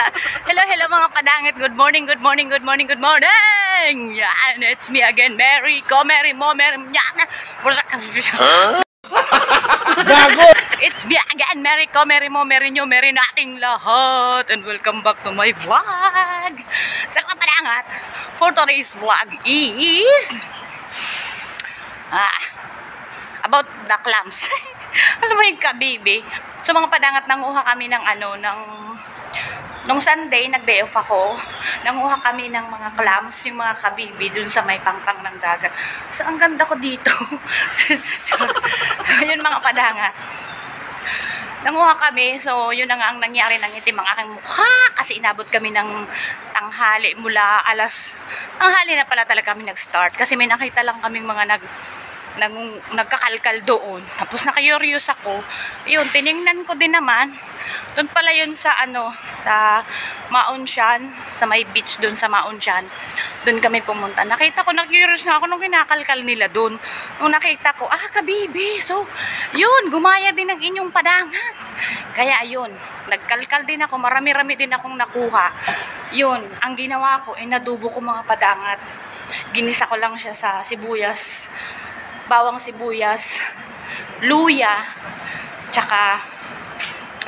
Hello, hello mga padangit. Good morning, good morning, good morning, good morning. Yan, it's me again, Mary. Mary mo, Mary. It's me again, Mary Mary mo, Mary nyo, Mary nating lahat. And welcome back to my vlog. Sa mga padangit, for today's vlog is about the clams. Alam mo yung kabibi. So mga padangat, nanguha kami ng nung Sunday, nag-day off ako, nanguha kami ng mga clams, yung mga kabibi dun sa may pangpang ng dagat. So ang ganda ko dito. So yun mga padangat, nanguha kami. So yun na nga ang nangyari, ng itim ang aking mukha kasi inabot kami ng tanghali, mula tanghali na pala talaga kami nag-start kasi may nakita lang kaming mga nagkakalkal doon. Tapos na-curious ako. Yun, tiningnan ko din naman. Doon pala yun sa sa Maunsian, sa may beach doon sa Maunsian. Doon kami pumunta. Nakita ko, na-curious na ako nung kinakalkal nila doon. Nung nakita ko, kabibi. So, yun, gumaya din ang inyong padangat. Kaya yun, nagkalkal din ako. Marami-rami din akong nakuha. Yun, ang ginawa ko, nadubo ko mga padangat. Ginisa ko lang siya sa sibuyas, bawang sibuyas, luya, tsaka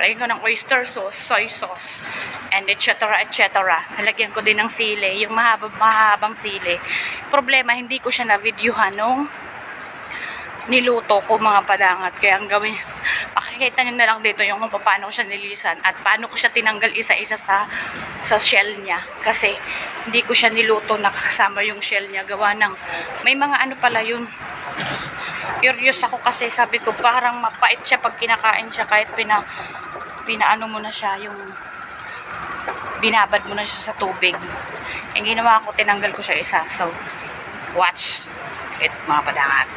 lagyan ko ng oyster sauce, soy sauce, and etc. Nalagyan ko din ng sili, yung mahabang sili. Problema, hindi ko siya na-videohan nung niluto ko mga padangat. Kaya ang gawin, pakikita nyo na lang dito yung kung paano ko siya nilisan at paano ko siya tinanggal isa-isa sa shell niya. Kasi hindi ko siya niluto na kasama yung shell niya. Gawa ng, may mga pala yun. Curious ako kasi sabi ko parang mapait siya pag kinakain siya kahit pinaano mo na siya, yung binabad mo na siya sa tubig. Ang ginawa ko, tinanggal ko siya isa. So, watch it mga padangat.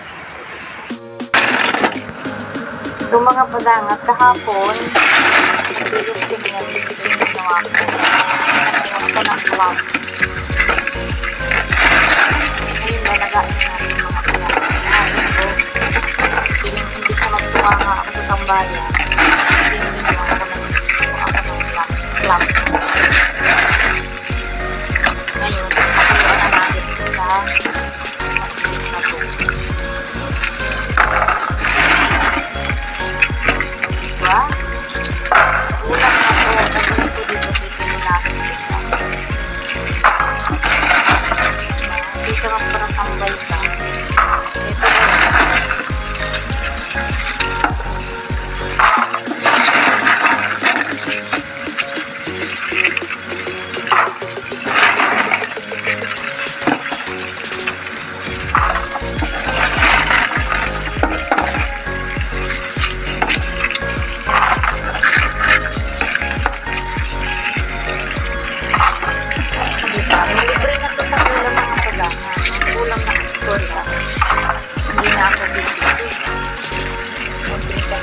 So mga padangat, kahapon nag-iisip na ginawa ko. Ngayon ko ng clam. Ngayon na nagain natin mga padangat. Hindi siya magtuwa nga ako sa tambayan. Hindi ginawa ko ng clam. Ngayon, pakuluan na natin sa masinis na tubig. Diba? Ulang na po. Nagulito dito sa pinulasan dito. Hindi ka parang tambay ka. Ito na yun.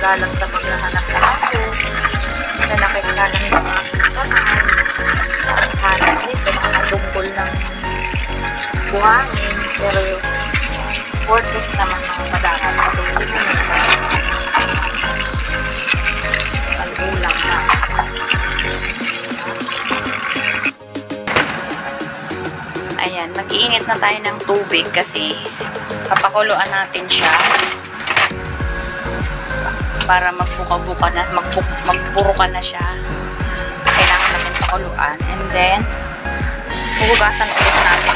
Galang sa paghahanap na ako. Sa nakikagalang ng mga kasamaan. Hanap nito, mga bungkol ng buhangin. Pero worth it naman mga padangat. Patulog na nito. Pag-ulang na. Ayan, mag-iinit na tayo ng tubig kasi papakuluan natin siya para magbuka-buka na, magburukan na siya. Kailangan natin pakuluan. And then, huhugasan ulit natin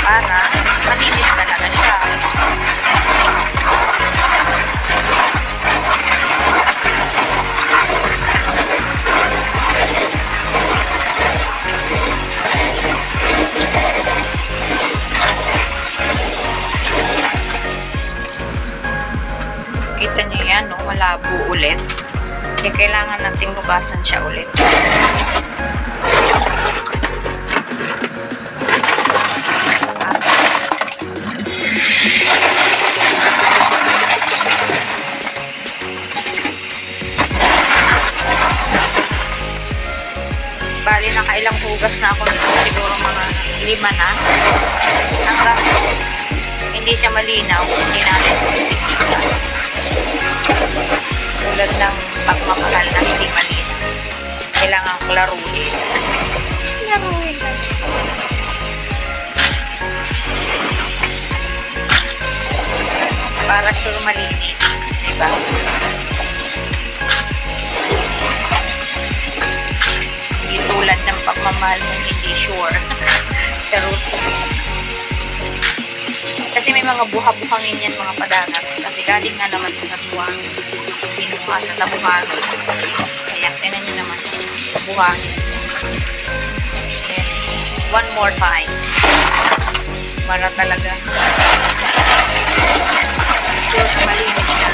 para malinis talaga siya. Kita nyo yan, no? Malabo ulit. Kaya kailangan nating hugasan siya ulit. Bali, nakailang hugas na ako nito. Siguro mga 5 na. Hanggang hindi siya malinaw, hindi natin titignan. Tulad ng pagmamahal na hindi malinis. Kailangan laruin. Laruin lang. Para sure malinis. Diba? Hindi tulad ng pagmamahal mo hindi sure. Charot. Kasi may mga buha-buhangin yan mga padangat. Kasi galing nga naman sa buhangin. Pinuha sa buhangin. Kaya tinan nyo naman. Buhangin. Yes. One more time. Para talaga. Sure na malinis siya.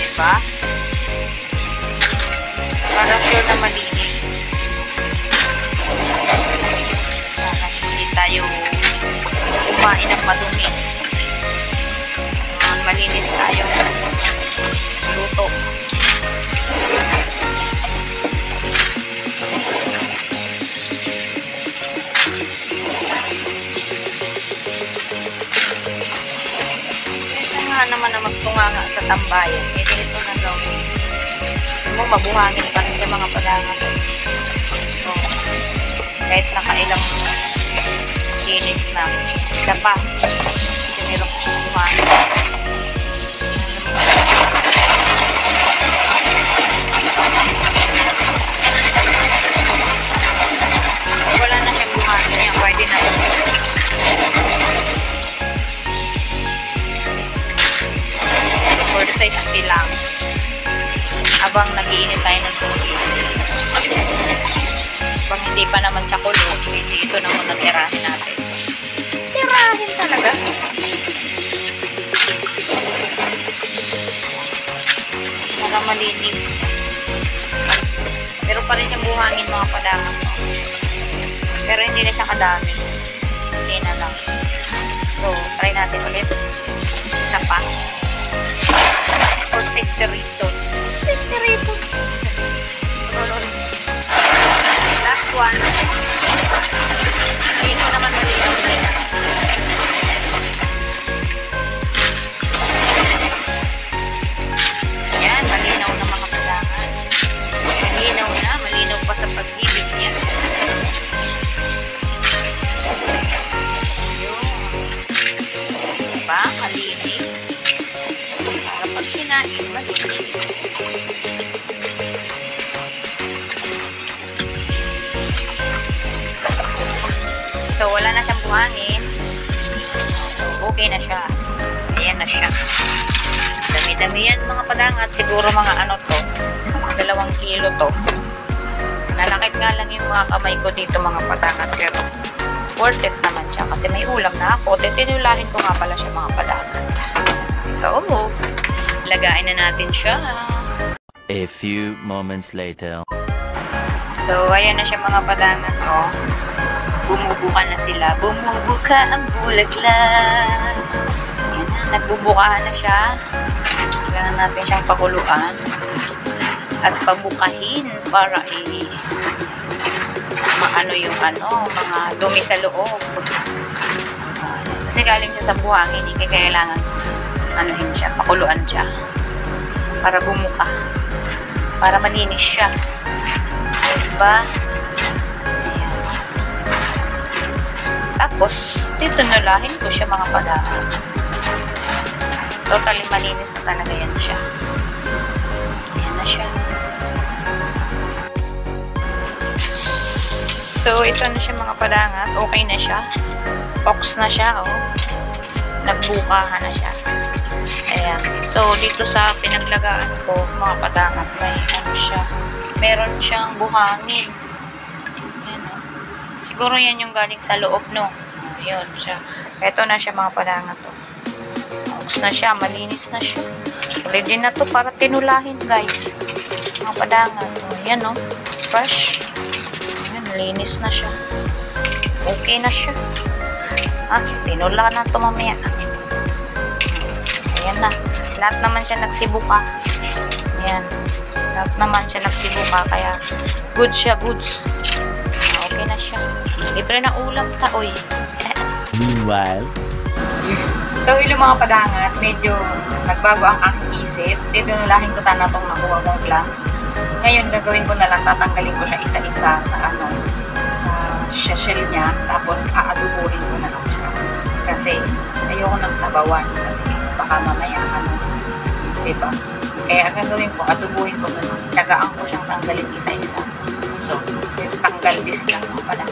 Diba? Para sure na malinis. Para hindi tayo kumain ng madumi. Malinis tayo. Luto. Ito nga naman na magtunganga sa tambayan. Ito na gawin. Mo mabuhangin pa rin yung mga padangat. So, kahit nakailang linis na isa pa kasi meron ko buhangin. Wala na siyang buhangin yan, pwede na yun. For safety lang. Habang nag-iinit tayo ng tubig. Habang hindi pa naman siya kulo, hindi ito na muna tirahin natin. Tirahin talaga. Para malinis. Pero pa rin yung buhangin mga padangan. Pero hindi na siya kadami. Hindi na lang. So, try natin ulit. Isa pa. For safety reason. Safety reason. Last one. Hindi ko naman malinaw din. Yan, malinaw na mga padangan. Malinaw na. Malinaw pa sa pag-ibig niya. Diba? Malinis. Para pag sinain, malinis. So, wala na siyang buhangin. So, okay na siya. Ayan na siya. Dami-dami yan mga padangat. Siguro mga ano to. 2 kilo to. Nalakit nga lang yung mga kamay ko dito mga padangat. Pero, worth it naman siya. Kasi may ulam na ako. Tinulahin ko nga pala siya mga padangat. So, lagain na natin siya. A few moments later. So, ayan na siya mga padangat. Oh. Bumubuka na sila. Bumubuka ang bulaklak. Ayan na. Nagbubukahan na siya. Kailangan natin siyang pakuluan. At pabukahin para maano yung mga dumi sa loob. Kasi galing siya sa buhangin. Hindi kailangan anuhin siya. Pakuluan siya. Para bumuka. Para malinis siya. Diba? Tapos, dito nulahin ko siya mga padangan. Totally malinis na talaga yan siya. Ayan na siya. So, ito na siya mga padangan. Okay na siya. Ox na siya, oh. Nagbukahan na siya. Ayan. So, dito sa pinaglagaan ko, mga padangan, may siya. Meron siyang buhangin. Siguro yan yung galing sa loob, no? Yun siya. Ito na siya mga padangan to. Ox na siya. Malinis na siya. Ready na to para tinulahin, guys. Mga padangan. Yan, no? Fresh. Yan, linis na siya. Okay na siya. Tinula na to mamaya. Ayan na. Lahat naman siya nagsibuka. Ayan. Lahat naman siya nagsibuka. Kaya, good siya, goods. Okay na siya. Libre na ulam ta, oy. Meanwhile, So, yung mga padangat, medyo nagbago ang aking isip. Tinulahin ko sana itong nakuha kong clams. Ngayon, gagawin ko na lang, tatanggalin ko siya isa-isa sa sa shell niya. Tapos, aadubuhin ko na lang siya. Kasi, ayoko nang sabawan. Kasi, baka mamaya, diba? Kaya, gagawin ko, adubuhin ko na lang. Tagaan ko siyang tanggalin isa-isa. So, tanggal this lang pala.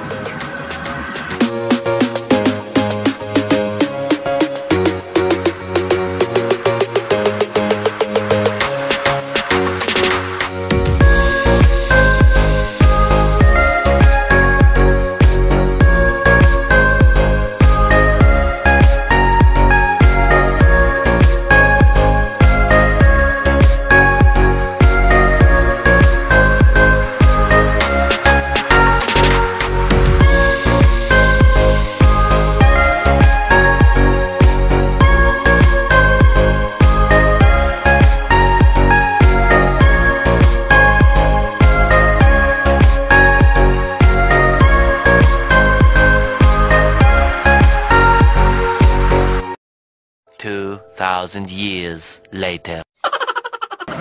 2,000 years later.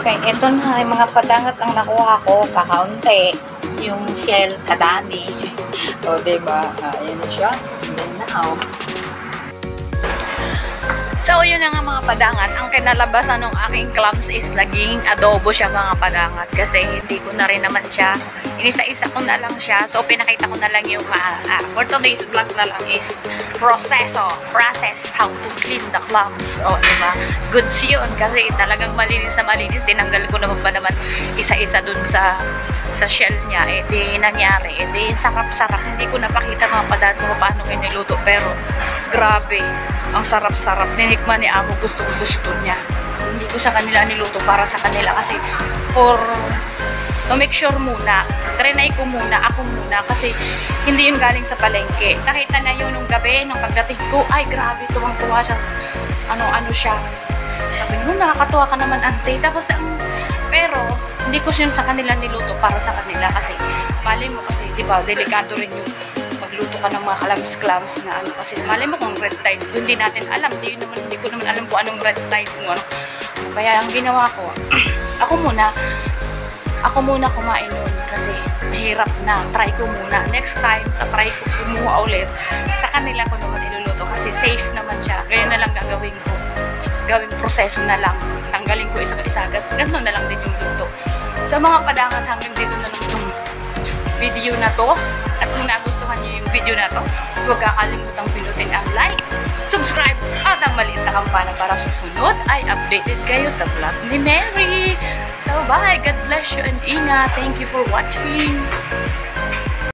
Okay, ito na yung mga padangat ang nakuha ko, kakaunti. Yung shell, kadami. O, diba? Ayan na siya. Ayan na, oh. So, yun na nga mga padangat. Ang kinalabasan ng aking clams is naging adobo siya mga padangat. Kasi hindi ko na rin naman siya. Inisa-isa ko na lang siya. So, pinakita ko na lang yung for today's vlog na lang is process how to clean the clams. O, diba? Goods yun. Kasi talagang malinis na malinis. Tinanggal ko naman pa naman isa-isa dun sa shell niya. Eh, di nangyari. Eh, di sarap-sarap. Hindi ko napakita mga padangat kung paano kayo niluto. Pero, grabe. Ang sarap-sarap. Ninikman ni Amo, gusto niya. Hindi ko sa kanila niluto para sa kanila kasi to make sure muna, trinay ko muna, ako muna kasi hindi yun galing sa palengke. Nakita na yun nung gabi, nung pagdating ko, ay grabe, tuwang-tuwa siya. Ano siya. Sabi ko, nakakatuwa ka naman, ante. Tapos, pero, hindi ko yun sa kanila niluto para sa kanila kasi, mali mo kasi, di ba, delikado rin yung magluto ka ng mga clams na kasi mali mo kung red tide, hindi natin alam, hindi ko naman alam kung anong red tide kung ano. Kaya ang ginawa ko, ako muna kumain nun kasi mahirap na, try ko muna. Next time, try ko kumuha ulit. Sa kanila ko naman iluluto kasi safe naman siya. Kaya na lang gagawin ko. Gawing proseso na lang. Tanggalin ko isa-isa. Ganun na lang din yung luto. Sa mga padangat, hanggang dito na lang itong video na to. At kung nagustuhan niyo yung video na to, huwag kakalimutang pinutin ang like, subscribe, at ang maliit na kampana para susunod ay updated kayo sa vlog ni Mary. So bye, God bless you and ingat. Thank you for watching.